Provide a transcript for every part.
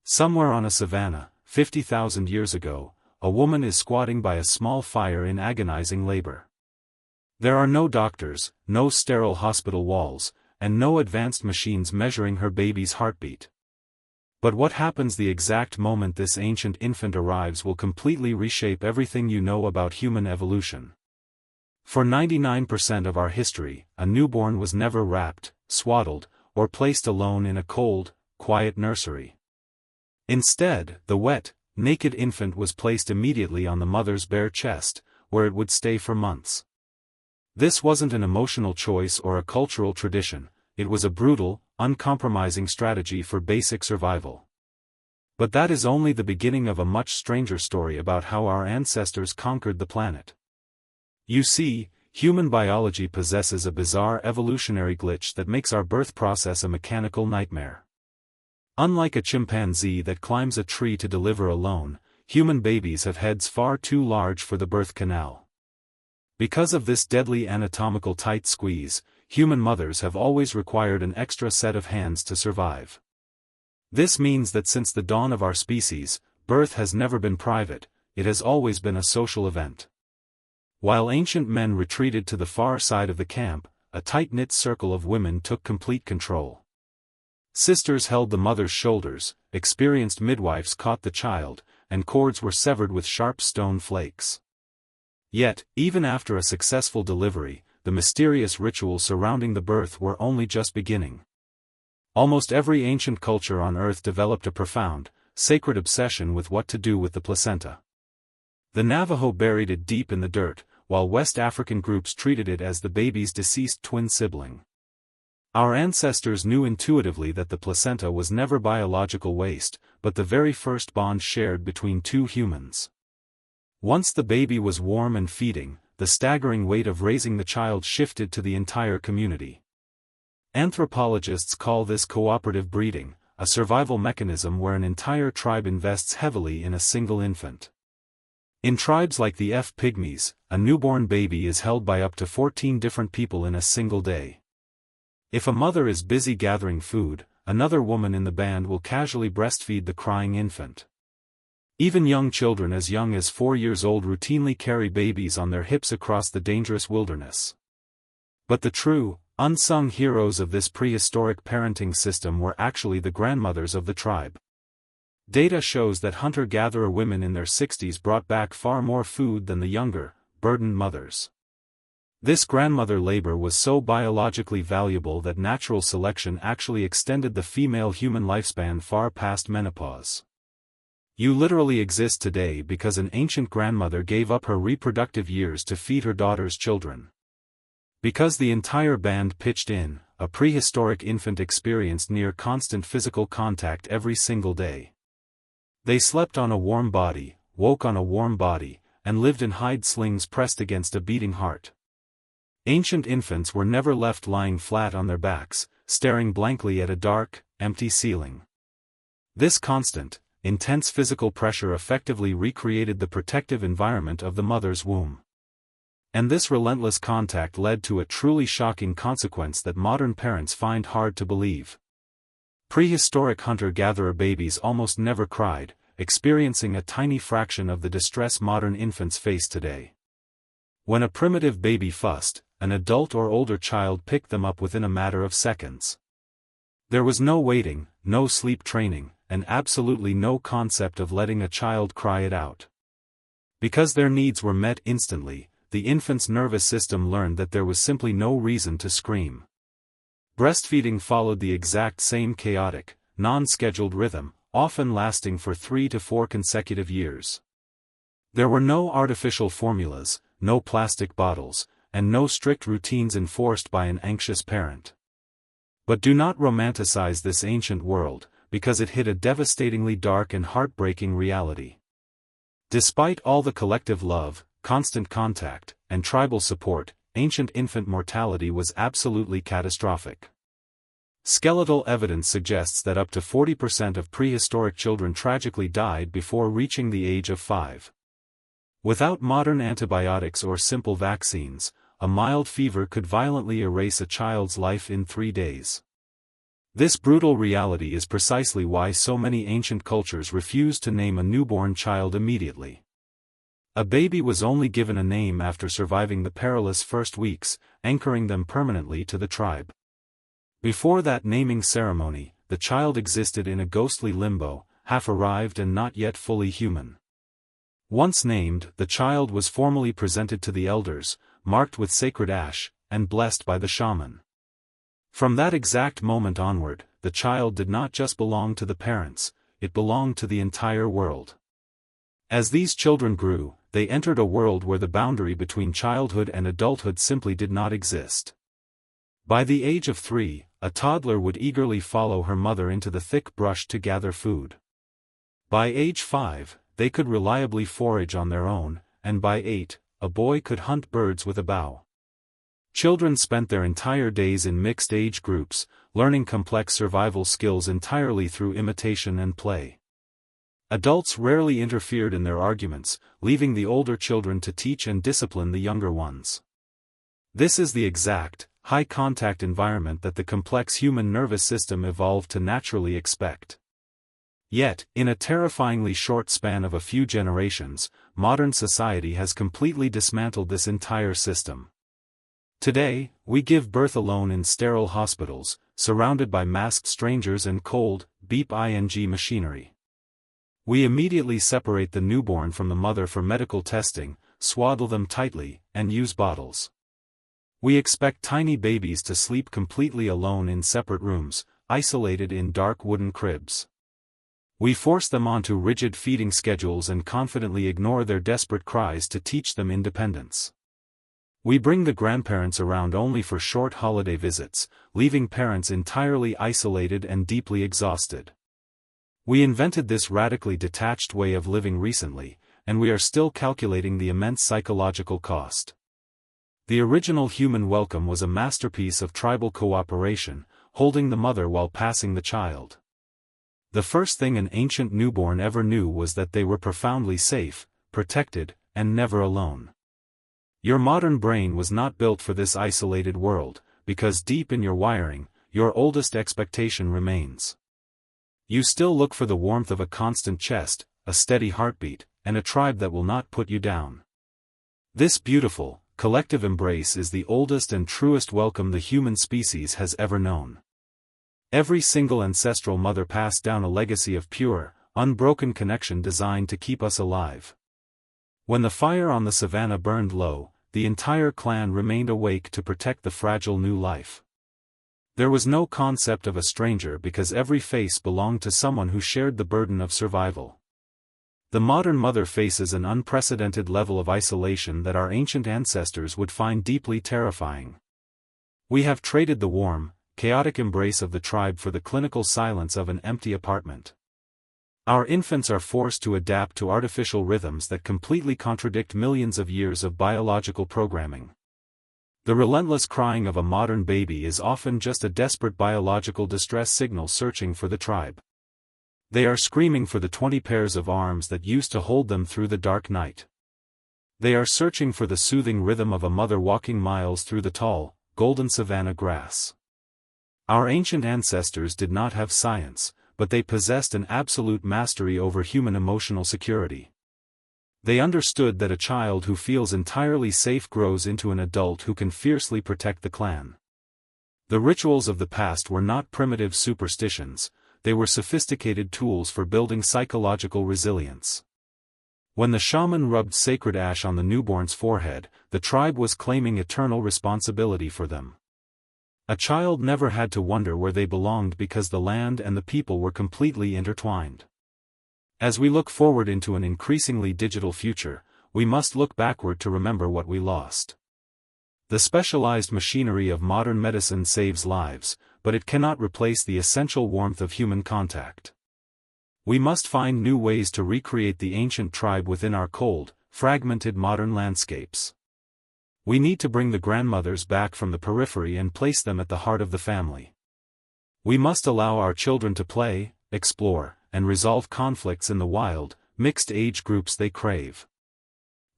Somewhere on a savanna, 50,000 years ago, a woman is squatting by a small fire in agonizing labor. There are no doctors, no sterile hospital walls, and no advanced machines measuring her baby's heartbeat. But what happens the exact moment this ancient infant arrives will completely reshape everything you know about human evolution. For 99% of our history, a newborn was never wrapped, swaddled, or placed alone in a cold, quiet nursery. Instead, the wet, naked infant was placed immediately on the mother's bare chest, where it would stay for months. This wasn't an emotional choice or a cultural tradition, it was a brutal, uncompromising strategy for basic survival. But that is only the beginning of a much stranger story about how our ancestors conquered the planet. You see, human biology possesses a bizarre evolutionary glitch that makes our birth process a mechanical nightmare. Unlike a chimpanzee that climbs a tree to deliver alone, human babies have heads far too large for the birth canal. Because of this deadly anatomical tight squeeze, human mothers have always required an extra set of hands to survive. This means that since the dawn of our species, birth has never been private, it has always been a social event. While ancient men retreated to the far side of the camp, a tight-knit circle of women took complete control. Sisters held the mother's shoulders, experienced midwives caught the child, and cords were severed with sharp stone flakes. Yet, even after a successful delivery, the mysterious rituals surrounding the birth were only just beginning. Almost every ancient culture on Earth developed a profound, sacred obsession with what to do with the placenta. The Navajo buried it deep in the dirt, while West African groups treated it as the baby's deceased twin sibling. Our ancestors knew intuitively that the placenta was never biological waste, but the very first bond shared between two humans. Once the baby was warm and feeding, the staggering weight of raising the child shifted to the entire community. Anthropologists call this cooperative breeding, a survival mechanism where an entire tribe invests heavily in a single infant. In tribes like the Pygmies, a newborn baby is held by up to 14 different people in a single day. If a mother is busy gathering food, another woman in the band will casually breastfeed the crying infant. Even young children as young as 4 years old routinely carry babies on their hips across the dangerous wilderness. But the true, unsung heroes of this prehistoric parenting system were actually the grandmothers of the tribe. Data shows that hunter-gatherer women in their 60s brought back far more food than the younger, burdened mothers. This grandmother labor was so biologically valuable that natural selection actually extended the female human lifespan far past menopause. You literally exist today because an ancient grandmother gave up her reproductive years to feed her daughter's children. Because the entire band pitched in, a prehistoric infant experienced near constant physical contact every single day. They slept on a warm body, woke on a warm body, and lived in hide slings pressed against a beating heart. Ancient infants were never left lying flat on their backs, staring blankly at a dark, empty ceiling. This constant, intense physical pressure effectively recreated the protective environment of the mother's womb. And this relentless contact led to a truly shocking consequence that modern parents find hard to believe. Prehistoric hunter-gatherer babies almost never cried, experiencing a tiny fraction of the distress modern infants face today. When a primitive baby fussed, an adult or older child picked them up within a matter of seconds. There was no waiting, no sleep training, and absolutely no concept of letting a child cry it out. Because their needs were met instantly, the infant's nervous system learned that there was simply no reason to scream. Breastfeeding followed the exact same chaotic, non-scheduled rhythm, often lasting for 3 to 4 consecutive years. There were no artificial formulas, no plastic bottles, and no strict routines enforced by an anxious parent. But do not romanticize this ancient world, because it hid a devastatingly dark and heartbreaking reality. Despite all the collective love, constant contact, and tribal support, ancient infant mortality was absolutely catastrophic. Skeletal evidence suggests that up to 40% of prehistoric children tragically died before reaching the age of 5. Without modern antibiotics or simple vaccines, a mild fever could violently erase a child's life in 3 days. This brutal reality is precisely why so many ancient cultures refused to name a newborn child immediately. A baby was only given a name after surviving the perilous first weeks, anchoring them permanently to the tribe. Before that naming ceremony, the child existed in a ghostly limbo, half arrived and not yet fully human. Once named, the child was formally presented to the elders, marked with sacred ash, and blessed by the shaman. From that exact moment onward, the child did not just belong to the parents, it belonged to the entire world. As these children grew, they entered a world where the boundary between childhood and adulthood simply did not exist. By the age of 3, a toddler would eagerly follow her mother into the thick brush to gather food. By age 5, they could reliably forage on their own, and by 8, a boy could hunt birds with a bow. Children spent their entire days in mixed age groups, learning complex survival skills entirely through imitation and play. Adults rarely interfered in their arguments, leaving the older children to teach and discipline the younger ones. This is the exact, high-contact environment that the complex human nervous system evolved to naturally expect. Yet, in a terrifyingly short span of a few generations, modern society has completely dismantled this entire system. Today, we give birth alone in sterile hospitals, surrounded by masked strangers and cold, beep-ing machinery. We immediately separate the newborn from the mother for medical testing, swaddle them tightly, and use bottles. We expect tiny babies to sleep completely alone in separate rooms, isolated in dark wooden cribs. We force them onto rigid feeding schedules and confidently ignore their desperate cries to teach them independence. We bring the grandparents around only for short holiday visits, leaving parents entirely isolated and deeply exhausted. We invented this radically detached way of living recently, and we are still calculating the immense psychological cost. The original human welcome was a masterpiece of tribal cooperation, holding the mother while passing the child. The first thing an ancient newborn ever knew was that they were profoundly safe, protected, and never alone. Your modern brain was not built for this isolated world, because deep in your wiring, your oldest expectation remains. You still look for the warmth of a constant chest, a steady heartbeat, and a tribe that will not put you down. This beautiful, collective embrace is the oldest and truest welcome the human species has ever known. Every single ancestral mother passed down a legacy of pure, unbroken connection designed to keep us alive. When the fire on the savanna burned low, the entire clan remained awake to protect the fragile new life. There was no concept of a stranger because every face belonged to someone who shared the burden of survival. The modern mother faces an unprecedented level of isolation that our ancient ancestors would find deeply terrifying. We have traded the warm, chaotic embrace of the tribe for the clinical silence of an empty apartment. Our infants are forced to adapt to artificial rhythms that completely contradict millions of years of biological programming. The relentless crying of a modern baby is often just a desperate biological distress signal searching for the tribe. They are screaming for the 20 pairs of arms that used to hold them through the dark night. They are searching for the soothing rhythm of a mother walking miles through the tall, golden savanna grass. Our ancient ancestors did not have science, but they possessed an absolute mastery over human emotional security. They understood that a child who feels entirely safe grows into an adult who can fiercely protect the clan. The rituals of the past were not primitive superstitions, they were sophisticated tools for building psychological resilience. When the shaman rubbed sacred ash on the newborn's forehead, the tribe was claiming eternal responsibility for them. A child never had to wonder where they belonged because the land and the people were completely intertwined. As we look forward into an increasingly digital future, we must look backward to remember what we lost. The specialized machinery of modern medicine saves lives, but it cannot replace the essential warmth of human contact. We must find new ways to recreate the ancient tribe within our cold, fragmented modern landscapes. We need to bring the grandmothers back from the periphery and place them at the heart of the family. We must allow our children to play, explore, and resolve conflicts in the wild, mixed age groups they crave.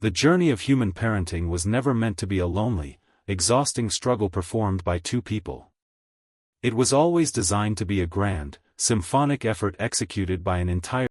The journey of human parenting was never meant to be a lonely, exhausting struggle performed by two people. It was always designed to be a grand, symphonic effort executed by an entire